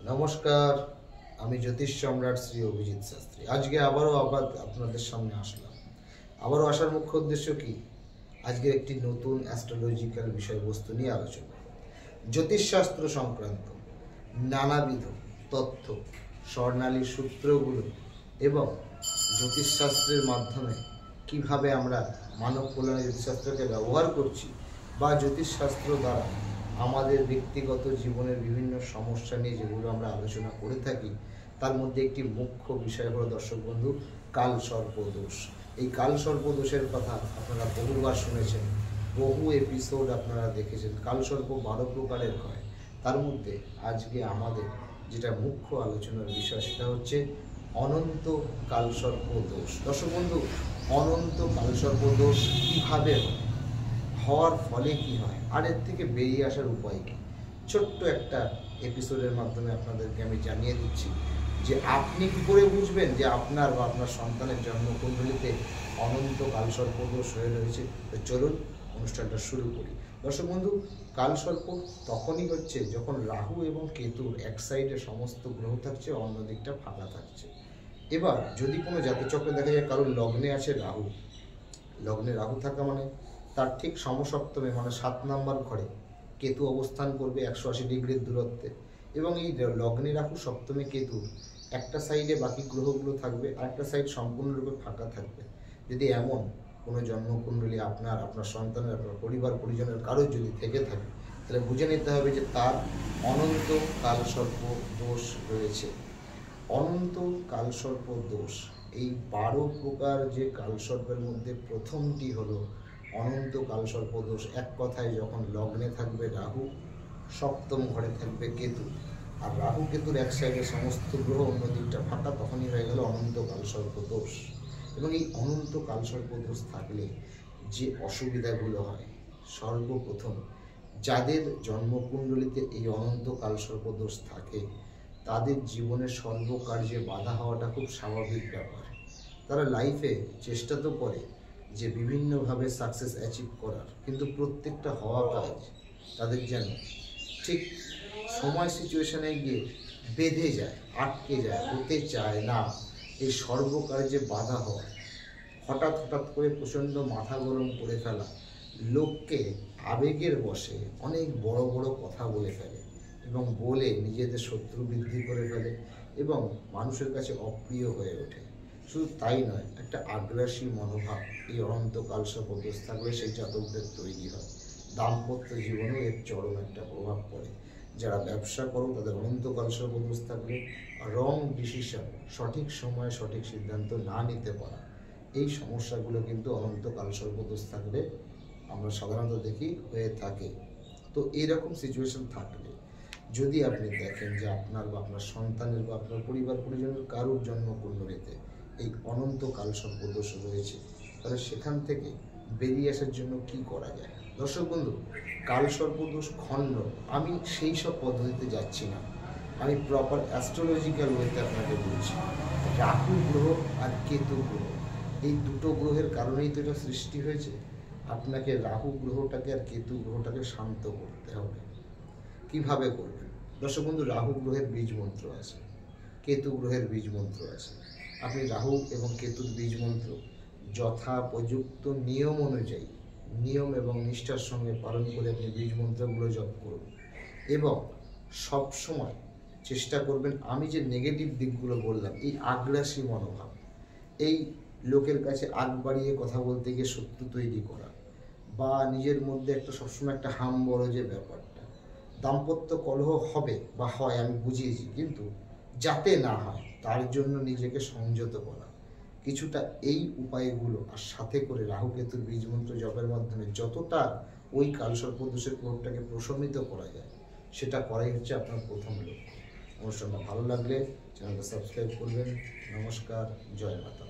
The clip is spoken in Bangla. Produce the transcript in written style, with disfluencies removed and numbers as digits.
নমস্কার, আমি জ্যোতিষ সম্রাট শ্রী অভিজিৎ শাস্ত্রী। আজকে আবারও আপনাদের সামনে আসলাম। আবারও আসার মুখ্য উদ্দেশ্য কি? আজকে একটি নতুন অ্যাস্ট্রোলজিক্যাল বিষয়বস্তু নিয়ে আলোচনা। জ্যোতিষশাস্ত্র সংক্রান্ত নানাবিধ তথ্য, স্বর্ণালী সূত্রগুলো এবং জ্যোতিষশাস্ত্রের মাধ্যমে কিভাবে আমরা মানব কল্যাণে জ্যোতিষশাস্ত্রকে ব্যবহার করছি বা জ্যোতিষশাস্ত্র দ্বারা আমাদের ব্যক্তিগত জীবনের বিভিন্ন সমস্যা নিয়ে যেগুলো আমরা আলোচনা করে থাকি, তার মধ্যে একটি মুখ্য বিষয় হলো দর্শক বন্ধু কালসর্প দোষ। এই কালসর্প দোষের কথা আপনারা বহুবার শুনেছেন, বহু এপিসোড আপনারা দেখেছেন। কালসর্প 12 প্রকারের হয়, তার মধ্যে আজকে আমাদের যেটা মুখ্য আলোচনার বিষয় সেটা হচ্ছে অনন্ত কালসর্প দোষ। দর্শক বন্ধু, অনন্ত কালসর্প দোষ কীভাবে হয়, হওয়ার ফলে কি হয়, আর এর থেকে বেরিয়ে আসার উপায় কি, ছোট্ট একটা এপিসোডের মাধ্যমে আপনাদেরকে আমি জানিয়ে দিচ্ছি যে আপনি কি করে বুঝবেন যে আপনার বা আপনার সন্তানের জন্মকুণ্ডলিতে অনন্ত কালসর্প দোষ হয়ে রয়েছে। তো চলুন অনুষ্ঠানটা শুরু করি। দর্শক বন্ধু, কালসর্প তখনই হচ্ছে যখন রাহু এবং কেতুর এক সাইডে সমস্ত গ্রহ থাকছে, অন্য দিকটা ফাঁকা থাকছে। এবার যদি কোনো জাতচক্রে দেখা যায় কারোর লগ্নে আছে রাহু, লগ্নে রাহু থাকা মানে তার ঠিক সমসপ্তমে মানে 7 নম্বর ঘরে কেতু অবস্থান করবে 180 ডিগ্রির দূরত্বে, এবং এই লগ্নে রাহু সপ্তমে কেতু একটা সাইডে বাকি গ্রহগুলো থাকবে আর একটা সাইড সম্পূর্ণরূপে ফাঁকা থাকবে। যদি এমন কোনো জন্মকুণ্ডলী আপনার সন্তানের, আপনার পরিবার পরিজনের কারোর যদি থেকে থাকে, তাহলে বুঝে নিতে হবে যে তার অনন্ত কালসর্প দোষ রয়েছে। অনন্ত কালসর্প দোষ, এই 12 প্রকার যে কালসর্পের মধ্যে প্রথমটি হলো অনন্ত কালসর্প দোষ। এক কথায় যখন লগ্নে থাকবে রাহু, সপ্তম ঘরে থাকবে কেতু, আর রাহু কেতুর এক সাইডে সমস্ত গ্রহ, অন্য দিকটা ফাঁকা, তখনই হয়ে গেল অনন্ত কালসর্প দোষ। এবং এই অনন্ত কালসর্প দোষ থাকলে যে অসুবিধাগুলো হয়, সর্বপ্রথম যাদের জন্মকুণ্ডলিতে এই অনন্ত কালসর্প দোষ থাকে তাদের জীবনের সর্বকার্যে বাধা হওয়াটা খুব স্বাভাবিক ব্যাপার। তারা লাইফে চেষ্টা তো করে যে বিভিন্নভাবে সাকসেস অ্যাচিভ করার, কিন্তু প্রত্যেকটা হওয়া কাজ তাদের যেন ঠিক সময় সিচুয়েশনে গিয়ে বেঁধে যায়, আটকে যায়, হতে চায় না। এই সর্বকার্যে বাধা হওয়া, হঠাৎ করে প্রচণ্ড মাথা গরম করে ফেলা, লোককে আবেগের বশে অনেক বড় বড় কথা বলে ফেলে এবং বলে নিজেদের শত্রু বৃদ্ধি করে ফেলে এবং মানুষের কাছে অপ্রিয় হয়ে ওঠে। শুধু তাই নয়, একটা আগ্রাসী মনোভাব এই অনন্ত কালসর্প দোষ থাকলে সেই জাতকদের তৈরি হয়। দাম্পত্য জীবনেও এর চরম একটা প্রভাব পড়ে। যারা ব্যবসা করো তাদের অনন্ত কালসর্প দোষ থাকলে রং ডিসিশন, সঠিক সময়ে সঠিক সিদ্ধান্ত না নিতে পারা, এই সমস্যাগুলো কিন্তু অনন্ত কালসর্প দোষ থাকলে আমরা সাধারণত দেখি হয়ে থাকে। তো এইরকম সিচুয়েশন থাকলে যদি আপনি দেখেন যে আপনার বা আপনার সন্তানের বা আপনার পরিবার পরিজনের কারোর জন্মকুণ্ডলিতে এই অনন্ত কালসর্প দোষ রয়েছে, তাহলে সেখান থেকে বেরিয়ে আসার জন্য কি করা যায়। দর্শক বন্ধু, কালসর্প দোষ খণ্ড, আমি সেই সব পদ্ধতিতে যাচ্ছি না, আমি প্রপার অ্যাস্ট্রোলজিক্যাল ওয়েতে আপনাকে বলছি। রাহু গ্রহ আর কেতু গ্রহ, এই দুটো গ্রহের কারণেই তো এটা সৃষ্টি হয়েছে। আপনাকে রাহু গ্রহটাকে আর কেতু গ্রহটাকে শান্ত করতে হবে। কিভাবে করবেন? দর্শক বন্ধু, রাহু গ্রহের বীজ মন্ত্র আছে, কেতু গ্রহের বীজ মন্ত্র আছে। আপনি রাহু এবং কেতুর বীজ মন্ত্র যথাপযুক্ত নিয়ম অনুযায়ী, নিয়ম এবং নিষ্ঠার সঙ্গে পালন করে আপনি বীজ মন্ত্রগুলো জপ করুন এবং সব সময় চেষ্টা করবেন আমি যে নেগেটিভ দিকগুলো বললাম, এই আগ্রাসী মনোভাব, এই লোকের কাছে আগ বাড়িয়ে কথা বলতে গিয়ে শত্রু তৈরি করা, বা নিজের মধ্যে একটা সবসময় একটা হাম বড় যে ব্যাপারটা, দাম্পত্য কলহ হবে বা হয় আমি বুঝিয়েছি, কিন্তু যাতে না হয় তার জন্য নিজেকে সংযত করা, কিছুটা এই উপায়গুলো আর সাথে করে রাহু কেতুর বীজ মন্ত্র জপের মাধ্যমে যতটা ওই কালসর্প দোষের প্রভাবটাকে প্রশমিত করা যায়, সেটা করাই হচ্ছে আপনার প্রথম লক্ষ্য। অনুষ্ঠানটা ভালো লাগলে চ্যানেলটা সাবস্ক্রাইব করবেন। নমস্কার, জয় মাতা।